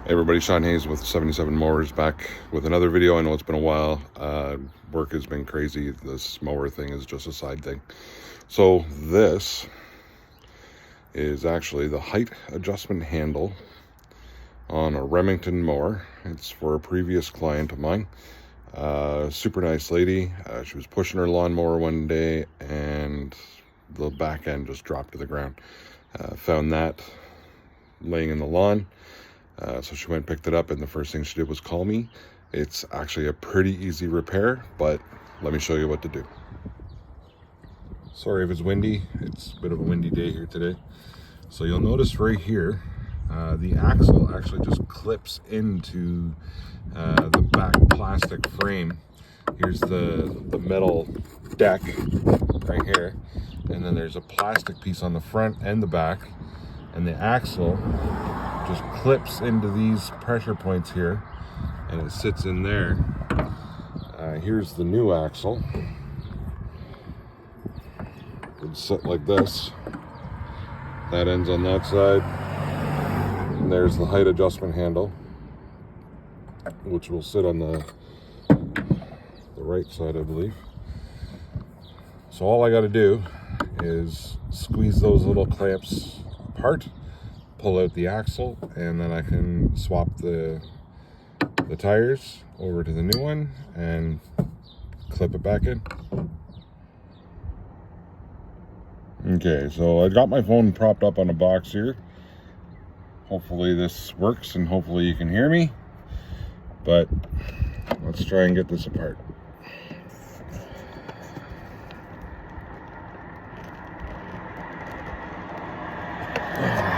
Hey everybody, Sean Hayes with 77 Mowers back with another video. I know it's been a while. Work has been crazy. This mower thing is just a side thing. So this is actually the height adjustment handle on a Remington mower. It's for a previous client of mine. Super nice lady. She was pushing her lawnmower one day and the back end just dropped to the ground. Found that laying in the lawn. So she went and picked it up, and the first thing she did was call me. It's actually a pretty easy repair, but let me show you what to do. Sorry if it's windy. It's a bit of a windy day here today. So you'll notice right here, the axle actually just clips into the back plastic frame. Here's the metal deck right here, and then there's a plastic piece on the front and the back, and the axle just clips into these pressure points here, and it sits in there. Here's the new axle. It's set like this. That ends on that side, and there's the height adjustment handle, which will sit on the right side, I believe. So all I got to do is squeeze those little clamps apart, pull out the axle, and then I can swap the tires over to the new one and clip it back in. Okay, so I got my phone propped up on a box here. Hopefully this works and hopefully you can hear me, but let's try and get this apart.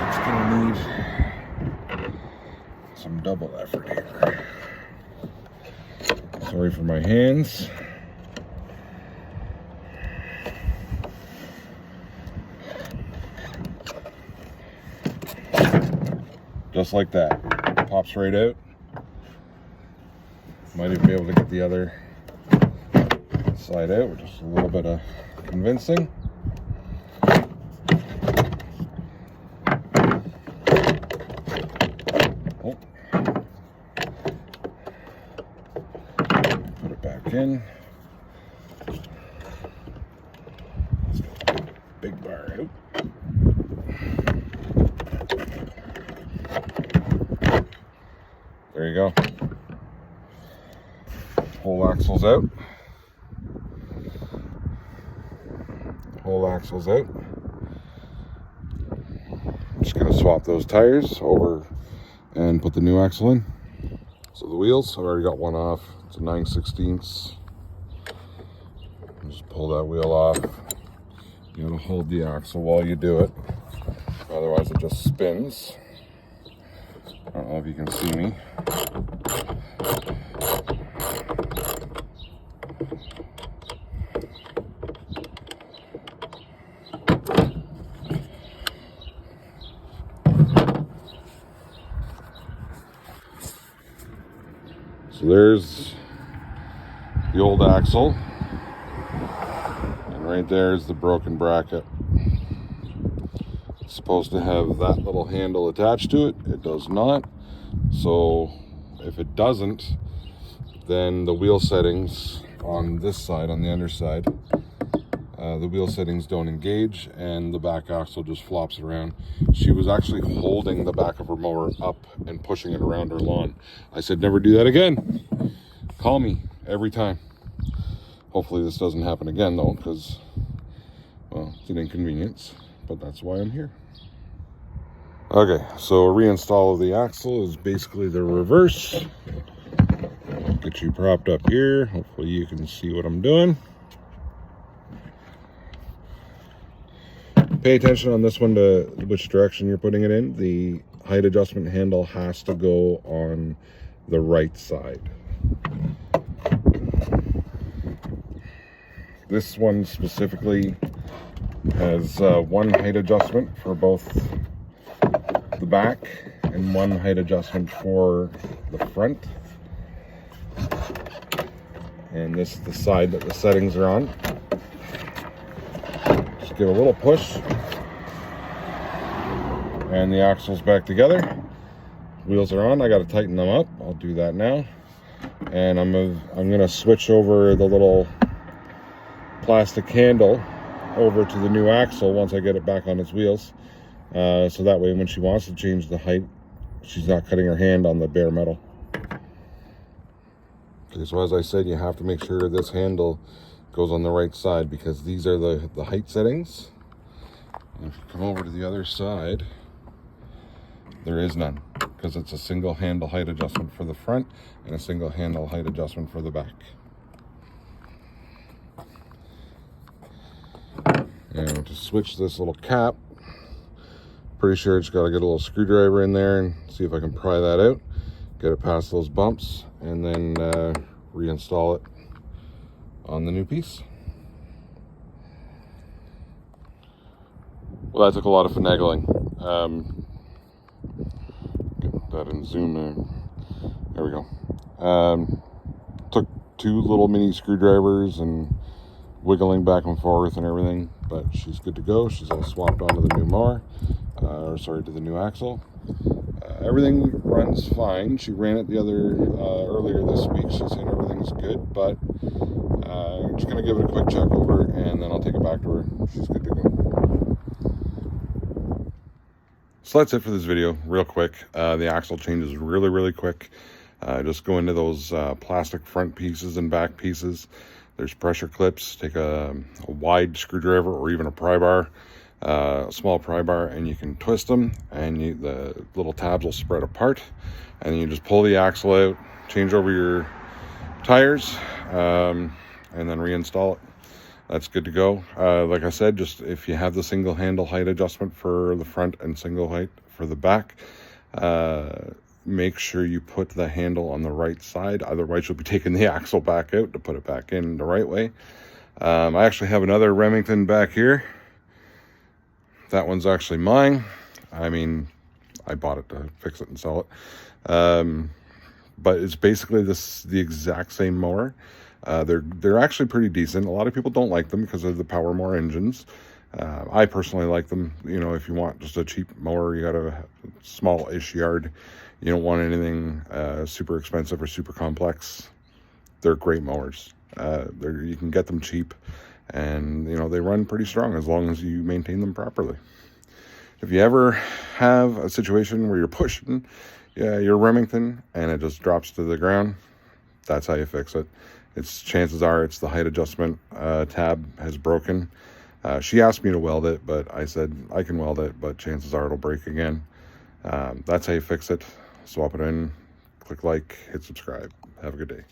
It's gonna need some double effort here. Sorry for my hands. Just like that. Pops right out. Might even be able to get the other side out with just a little bit of convincing. Oh. Put it back in. Let's get the big bar out. There you go. Whole axle's out. Whole axle's out. I'm just going to swap those tires over and put the new axle in. So the wheels, I've already got one off. It's a 9/16. Just pull that wheel off. You gotta hold the axle while you do it, otherwise it just spins. I don't know if you can see me. So there's the old axle, and right there is the broken bracket. It's supposed to have that little handle attached to it. It does not. So if it doesn't, then the wheel settings on this side, on the underside, the wheel settings don't engage and the back axle just flops around. She was actually holding the back of her mower up and pushing it around her lawn. I said, never do that again. Call me every time. Hopefully this doesn't happen again though, because, well, it's an inconvenience, but that's why I'm here. Okay, so a reinstall of the axle is basically the reverse. Get you propped up here. Hopefully you can see what I'm doing. Pay attention on this one to which direction you're putting it in. The height adjustment handle has to go on the right side. This one specifically has one height adjustment for both the back and one height adjustment for the front. And this is the side that the settings are on. Just give a little push and the axle's back together. Wheels are on. I got to tighten them up. I'll do that now. And I'm gonna switch over the little plastic handle over to the new axle once I get it back on its wheels. So that way when she wants to change the height, she's not cutting her hand on the bare metal. Okay, so as I said, you have to make sure this handle goes on the right side, because these are the height settings. And if you come over to the other side, there is none, because it's a single handle height adjustment for the front and a single handle height adjustment for the back. And to switch this little cap, pretty sure it's got to get a little screwdriver in there and see if I can pry that out, get it past those bumps, and then reinstall it on the new piece. Well, that took a lot of finagling. Get that in zoom in. There we go. Took 2 little mini screwdrivers and wiggling back and forth and everything, but she's good to go. She's all swapped onto the new mower, to the new axle. Everything runs fine. She ran it earlier this week. She's saying everything's good, but I'm just gonna give it a quick check over, and then I'll take it back to her. She's good to go. So that's it for this video, real quick. The axle change is really quick. Just go into those plastic front pieces and back pieces. There's pressure clips. Take a wide screwdriver or even a pry bar, a small pry bar, and you can twist them, and the little tabs will spread apart, and then you just pull the axle out, change over your tires, and then reinstall it. That's good to go. Like I said, just if you have the single handle height adjustment for the front and single height for the back, make sure you put the handle on the right side. Otherwise, you'll be taking the axle back out to put it back in the right way. I actually have another Remington back here. That one's actually mine. I mean, I bought it to fix it and sell it. But it's basically the exact same mower. They're actually pretty decent. A lot of people don't like them because of the power mower engines. I personally like them. You know, if you want just a cheap mower, you got a small-ish yard, you don't want anything super expensive or super complex, they're great mowers. You can get them cheap, and you know, they run pretty strong as long as you maintain them properly. If you ever have a situation where you're pushing your Remington and it just drops to the ground, that's how you fix it. Chances are it's the height adjustment tab has broken. She asked me to weld it, but I said I can weld it, but chances are it'll break again. That's how you fix it. Swap it in, click like, hit subscribe. Have a good day.